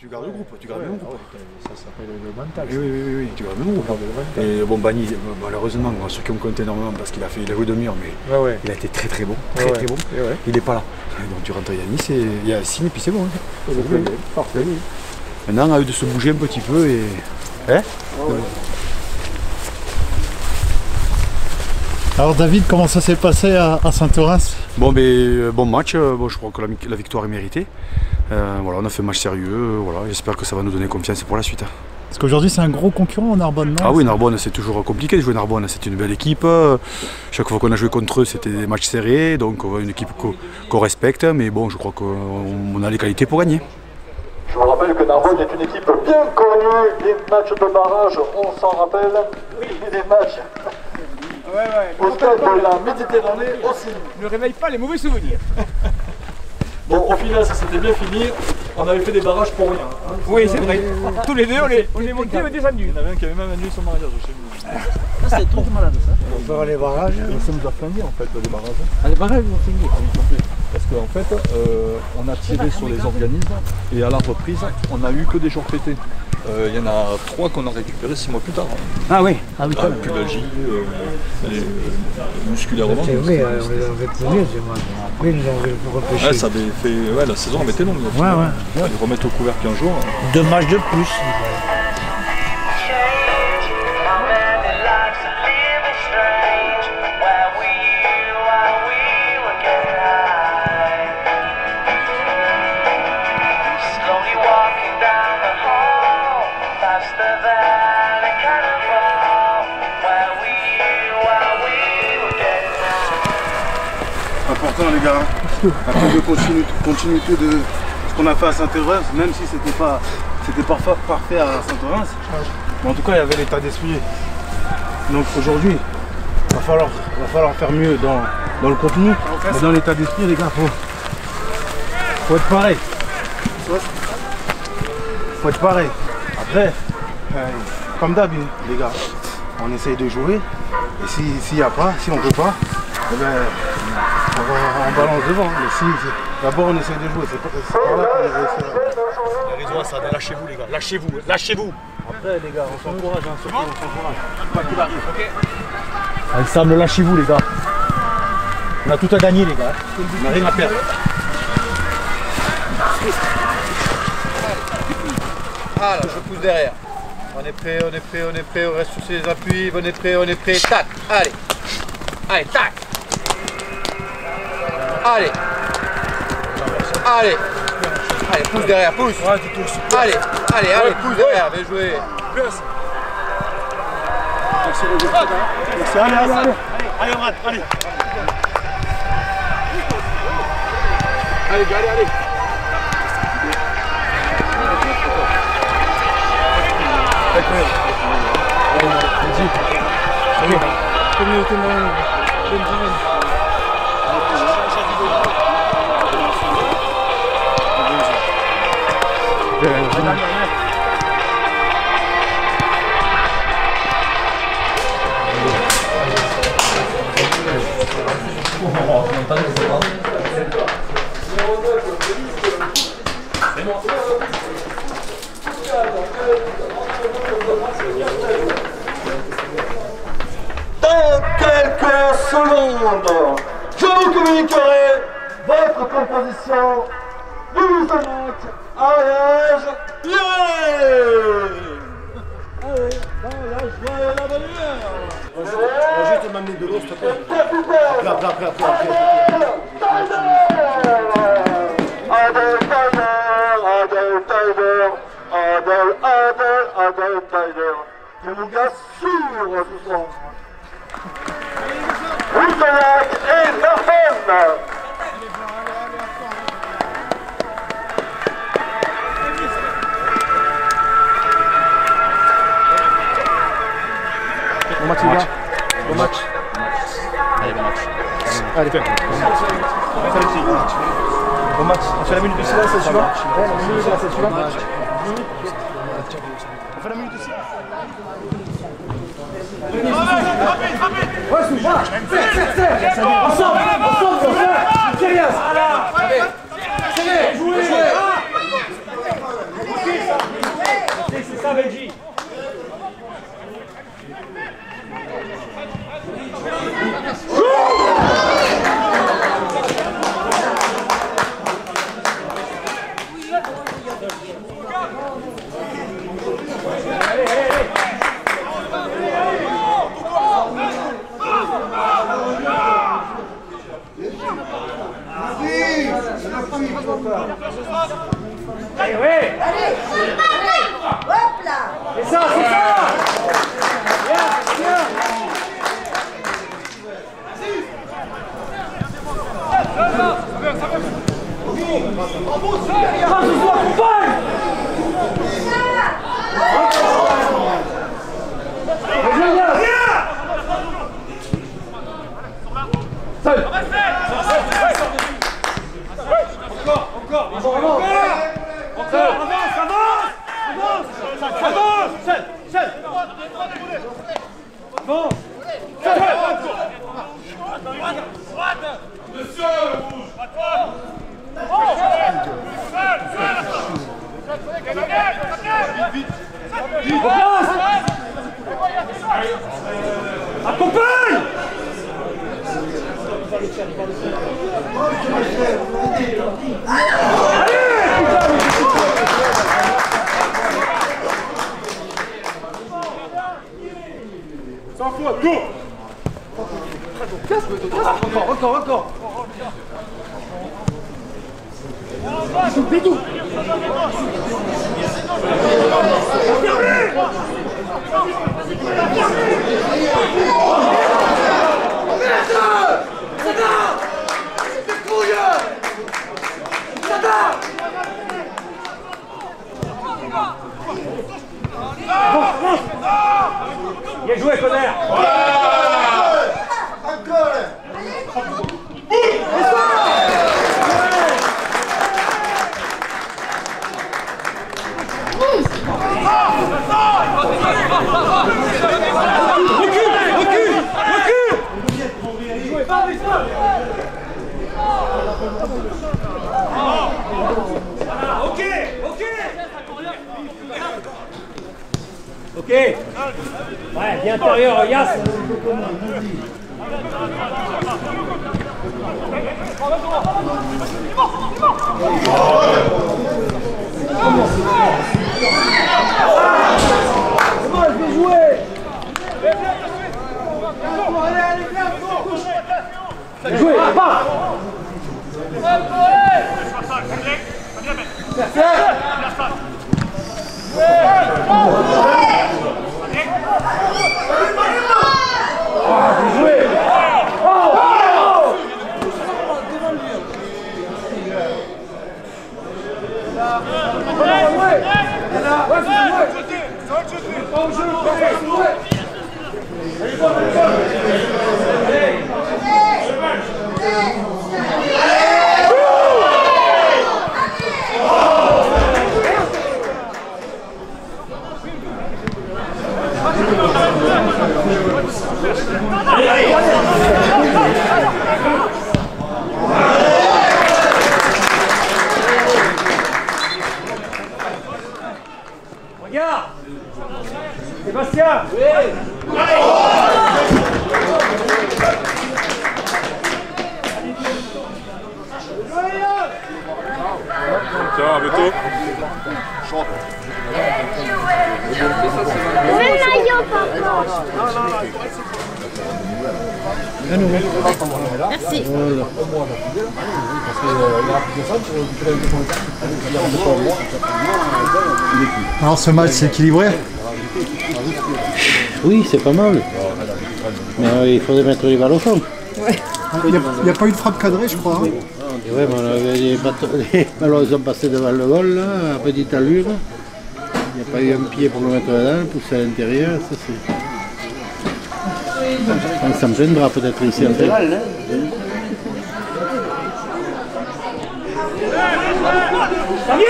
tu gardes le groupe, tu gardes le même groupe. Ça s'appelle le mental. Oui, tu gardes le même groupe. Et bon, Bani, malheureusement, ceux qui ont compté énormément parce qu'il a fait les rues de mur, mais il a été très bon, très bon. Il n'est pas là. Donc tu rentres à Yanis et il y a Yacine et puis c'est bon. Parfait. Maintenant, à eux de se bouger un petit peu et. Alors David, comment ça s'est passé à Saint-Orens? Bon match, je crois que la victoire est méritée. Voilà, on a fait un match sérieux, voilà, j'espère que ça va nous donner confiance pour la suite. Parce qu'aujourd'hui c'est un gros concurrent en Narbonne, non? Ah oui, Narbonne c'est toujours compliqué de jouer Narbonne, c'est une belle équipe. Chaque fois qu'on a joué contre eux c'était des matchs serrés, donc une équipe qu'on respecte, mais bon je crois qu'on a les qualités pour gagner. Je vous rappelle que Narbonne est une équipe bien connue, des matchs de barrage, on s'en rappelle, des matchs au stade de la Méditerranée aussi. Ne réveille pas les mauvais souvenirs. Bon, au final, ça s'était bien fini. On avait fait des barrages pour rien. Oui, c'est vrai. Tous les deux, on est montés et descendus. Il y en avait un qui avait même annulé son mariage chez nous. Ça, c'est trop malade, ça. On va faire les barrages. Ça nous a flingué en fait, les barrages. Ah, les barrages, ils ont fini. Parce qu'en fait, on a tiré sur les organismes et à la reprise, on n'a eu que des jours pétés. Il y en a 3 qu'on a récupérés 6 mois plus tard. Ah oui. Ah oui, quand même. Pubalgie, musculairement. C'est vrai, on les avait prenés, c'est moi. Après, ils nous ont repêché. Ouais, ça avait fait. Ouais, la saison avait été longue. Ouais. Ils remettent au couvert qu'un jour. 2 matchs de plus. Important les gars, un peu de continuité de ce qu'on a fait à Saint-Orens, même si c'était pas parfait à Saint-Orens, mais en tout cas il y avait l'état d'esprit. Donc aujourd'hui, il va falloir faire mieux dans le contenu, mais dans l'état d'esprit les gars, faut être pareil. Faut être pareil. Après, comme d'hab les gars, on essaye de jouer, et s'il n'y a pas, si on peut pas, eh ben, on balance devant, mais si d'abord on essaie de jouer, c'est par là qu'on réussit. La raison à ça, lâchez-vous les gars, lâchez-vous. Après les gars, on s'encourage, surtout on s'encourage. Quoi qu'il arrive, ok. Allez Sam, lâchez-vous les gars. On a tout à gagner les gars, on n'a rien à perdre. Alors, je pousse derrière. On est prêt, on reste sur ses appuis, on est prêt, tac, allez, tac. Allez, pousse derrière, pousse. Allez, pousse derrière, bien joué. Merci, allez, Omar, allez. Allez. Dans quelques secondes, je vous communiquerai votre composition du match Ariège. Allez, dans la joie et la bonne humeur. On va juste m'amener de l'eau s'il te plaît. Après. Adel Tyler, qui vous assure ce soir. Rousselac et Narbonne. Bon match les gars. Bon match. Allez, fais. Bon match. On fait la minute de silence, c'est suivant. La minute de silence, c'est suivant. On fait la minute de silence. Ouais, voilà. Serre. Ensemble, c'est rien. Jouez. Allez, ouais. Allez, hop là. C'est ça, c'est ça. Viens, viens. Accompagne! Sans faute, go! Encore. Bidou! Bien joué, Connor! Ok. Ouais, bien intérieur, Yass. C'est bon, je vais jouer. Allez, jouez, pas. Regarde Sébastien. Tiens, Beto. Chante. Le maillot, papa. Merci. Alors ce match c'est équilibré? Oui, c'est pas mal. Mais il faudrait mettre les balles au fond. Il n'y a pas eu de frappe cadrée, je crois. Hein. Ouais, mais on avait les ballons sont passés devant le goal, là, à petite allure. Il n'y a pas eu un pied pour le mettre dedans, pousser à l'intérieur. Ça, c'est... Ça me gênera peut-être ici en fait. Ça vient.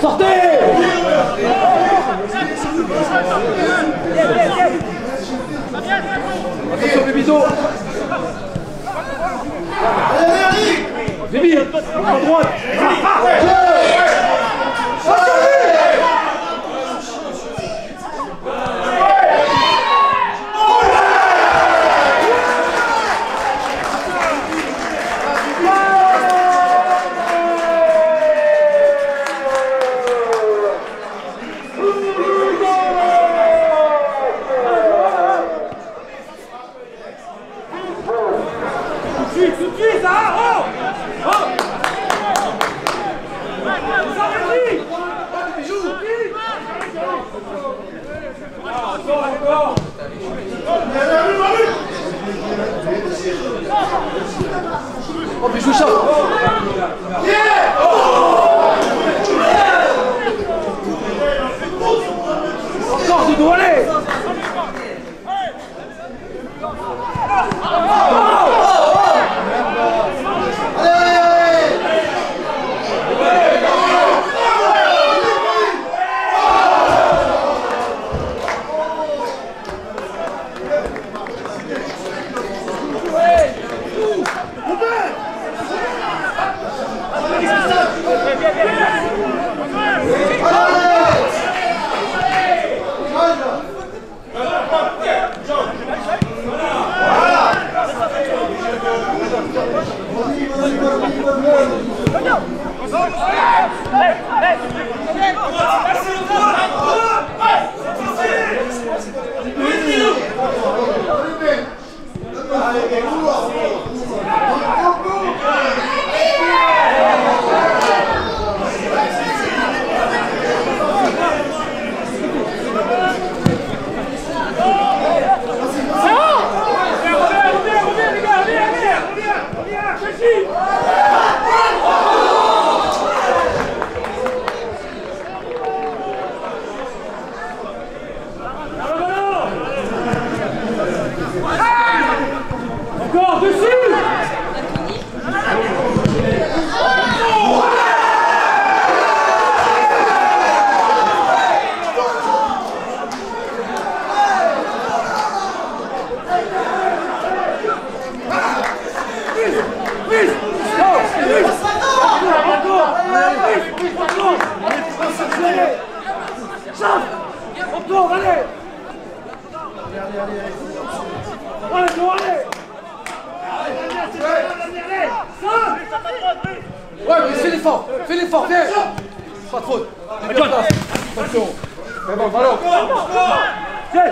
Sortez! Attention les biseaux! Vivi! À droite! Oh, bijou chaud! Encore de dos, allez! Encore dessus! Ouais, mais fais l'effort, viens! Pas de faute! Attention! C'est bon, ballon! Tiens!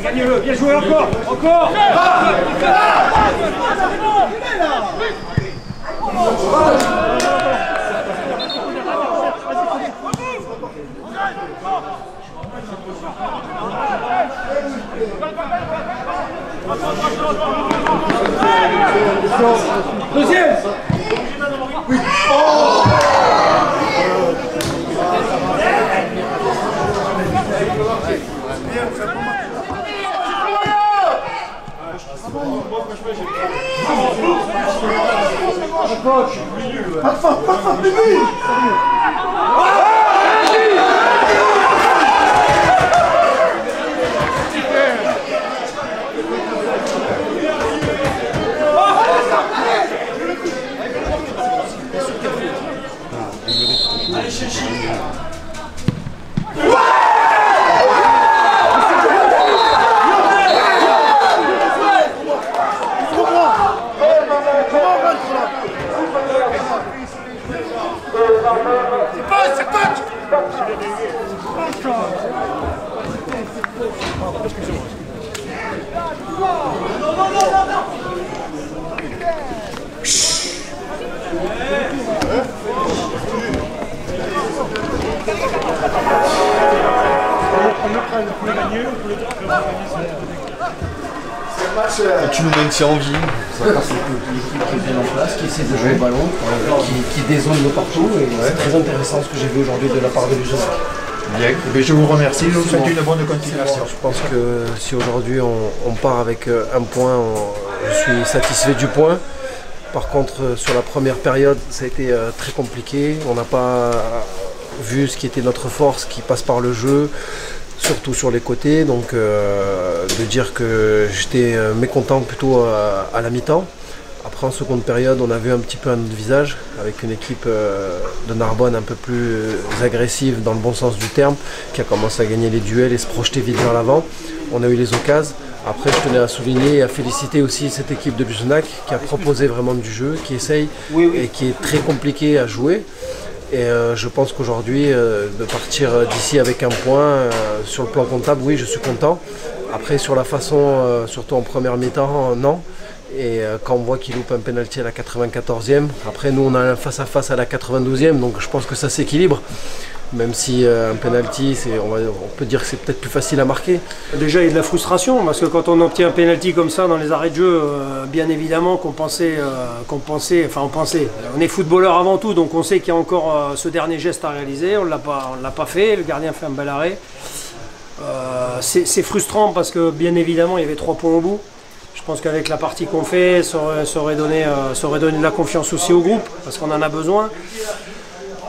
Gagnez-le, bien joué encore! Encore! Deuxième! Oui! Oh! Tu nous maintiens en vie, ça passe l'équipe qui est bien en place, qui essaie de jouer au ballon, qui dézone de partout, et c'est très intéressant ce que j'ai vu aujourd'hui de la part de Lugenac. Bien, je vous remercie, je vous souhaite une bonne continuation. Je pense que si aujourd'hui on part avec un point, je suis satisfait du point. Par contre, sur la première période, ça a été très compliqué. On n'a pas vu ce qui était notre force, qui passe par le jeu, surtout sur les côtés. Donc, de dire que j'étais mécontent plutôt à la mi-temps. Après, en seconde période, on a vu un petit peu un autre visage, avec une équipe de Narbonne un peu plus agressive dans le bon sens du terme, qui a commencé à gagner les duels et se projeter vite vers l'avant. On a eu les occasions. Après, je tenais à souligner et à féliciter aussi cette équipe de Lugenac qui a proposé vraiment du jeu, qui essaye et qui est très compliqué à jouer. Et je pense qu'aujourd'hui, de partir d'ici avec un point, sur le plan comptable, oui, je suis content. Après, sur la façon, surtout en première mi-temps, non. Et quand on voit qu'il loupe un penalty à la 94e, après nous on a un face-à-face à la 92e, donc je pense que ça s'équilibre. Même si un penalty, on peut dire que c'est peut-être plus facile à marquer. Déjà il y a de la frustration, parce que quand on obtient un penalty comme ça dans les arrêts de jeu, bien évidemment qu'on pensait, on est footballeur avant tout, donc on sait qu'il y a encore ce dernier geste à réaliser, on ne l'a pas fait, le gardien fait un bel arrêt. C'est frustrant parce que bien évidemment il y avait 3 points au bout. Je pense qu'avec la partie qu'on fait, ça aurait donné de la confiance aussi au groupe, parce qu'on en a besoin.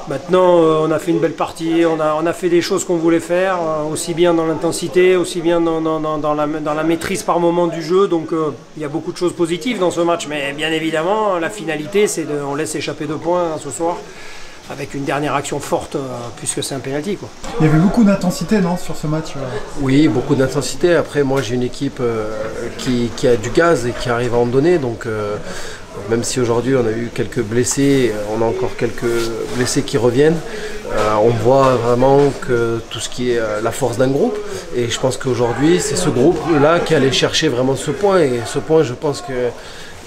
Maintenant, on a fait une belle partie, on a fait des choses qu'on voulait faire, aussi bien dans l'intensité, aussi bien dans la maîtrise par moment du jeu. Donc il y a beaucoup de choses positives dans ce match, mais bien évidemment, la finalité, c'est on laisse échapper 2 points ce soir, avec une dernière action forte, puisque c'est un penalty, quoi. Il y avait beaucoup d'intensité, non, sur ce match? Oui, beaucoup d'intensité. Après, moi, j'ai une équipe qui a du gaz et qui arrive à en donner. Donc, même si aujourd'hui, on a eu quelques blessés, on a encore quelques blessés qui reviennent, on voit vraiment que tout ce qui est la force d'un groupe. Et je pense qu'aujourd'hui, c'est ce groupe-là qui allait chercher vraiment ce point. Et ce point, je pense que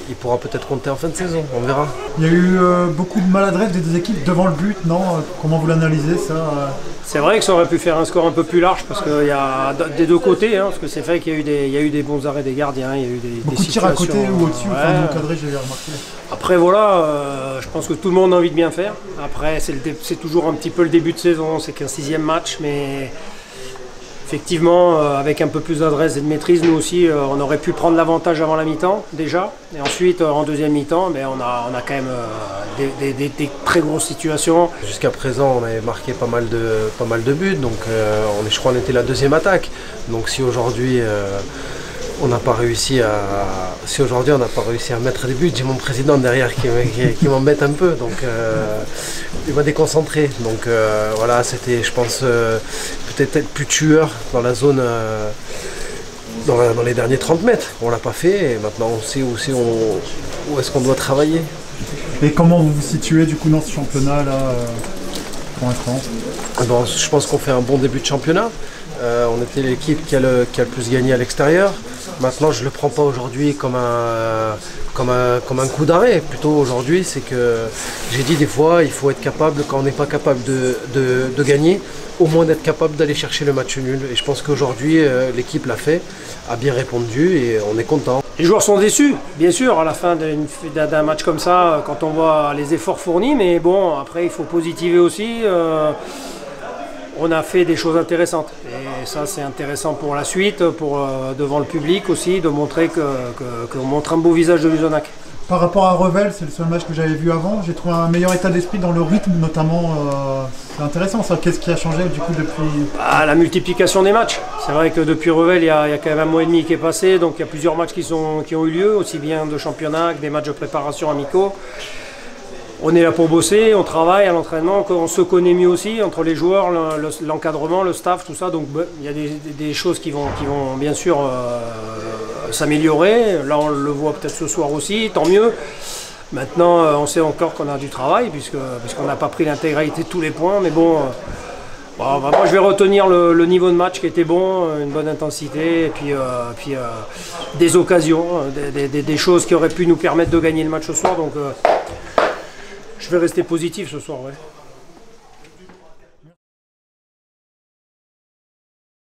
il pourra peut-être compter en fin de saison, on verra. Il y a eu beaucoup de maladresse des deux équipes devant le but, non? Comment vous l'analysez ça? C'est vrai que ça aurait pu faire un score un peu plus large, parce qu'il y a des deux côtés, hein, parce que c'est vrai qu'il y a eu des bons arrêts des gardiens, il y a eu beaucoup de tirs à côté ou au-dessus, enfin encadré, j'ai remarqué. Après voilà, je pense que tout le monde a envie de bien faire. Après c'est toujours un petit peu le début de saison, c'est qu'un 6e match, mais effectivement, avec un peu plus d'adresse et de maîtrise, nous aussi, on aurait pu prendre l'avantage avant la mi-temps, déjà. Et ensuite, en deuxième mi-temps, on a quand même des très grosses situations. Jusqu'à présent, on avait marqué pas mal de buts, donc je crois qu'on était la 2e attaque. Donc si aujourd'hui, on n'a pas réussi à mettre des buts, j'ai mon président derrière qui m'embête un peu, donc il m'a déconcentré. Donc voilà, c'était, je pense, peut-être être plus tueur dans la zone, dans les derniers 30 mètres. On l'a pas fait, et maintenant on sait où est-ce qu'on doit travailler. Et comment vous vous situez du coup dans ce championnat là pour l'instant? Je pense qu'on fait un bon début de championnat. On était l'équipe qui a le plus gagné à l'extérieur. Maintenant, je ne le prends pas aujourd'hui comme un coup d'arrêt. Plutôt aujourd'hui, c'est que j'ai dit des fois, il faut être capable, quand on n'est pas capable de gagner, au moins d'être capable d'aller chercher le match nul. Et je pense qu'aujourd'hui, l'équipe l'a fait, a bien répondu et on est content. Les joueurs sont déçus, bien sûr, à la fin d'un match comme ça, quand on voit les efforts fournis. Mais bon, après, il faut positiver aussi. on a fait des choses intéressantes. Et ça, c'est intéressant pour la suite, devant le public aussi, de montrer qu'on montre un beau visage de Luzonac. Par rapport à Revel, c'est le seul match que j'avais vu avant. J'ai trouvé un meilleur état d'esprit dans le rythme, notamment. C'est intéressant ça. Qu'est-ce qui a changé du coup depuis La multiplication des matchs. C'est vrai que depuis Revel, il y a quand même un mois et demi qui est passé. Donc il y a plusieurs matchs qui ont eu lieu, aussi bien de championnat que des matchs de préparation amicaux. On est là pour bosser, on travaille à l'entraînement, on se connaît mieux aussi entre les joueurs, l'encadrement, le staff, tout ça. Donc il y a des choses qui vont bien sûr s'améliorer. Là on le voit peut-être ce soir aussi, tant mieux. Maintenant on sait encore qu'on a du travail puisqu'on n'a pas pris l'intégralité de tous les points. Mais bon, moi je vais retenir le niveau de match qui était bon, une bonne intensité et puis des occasions, des choses qui auraient pu nous permettre de gagner le match ce soir. Donc je vais rester positif ce soir, ouais.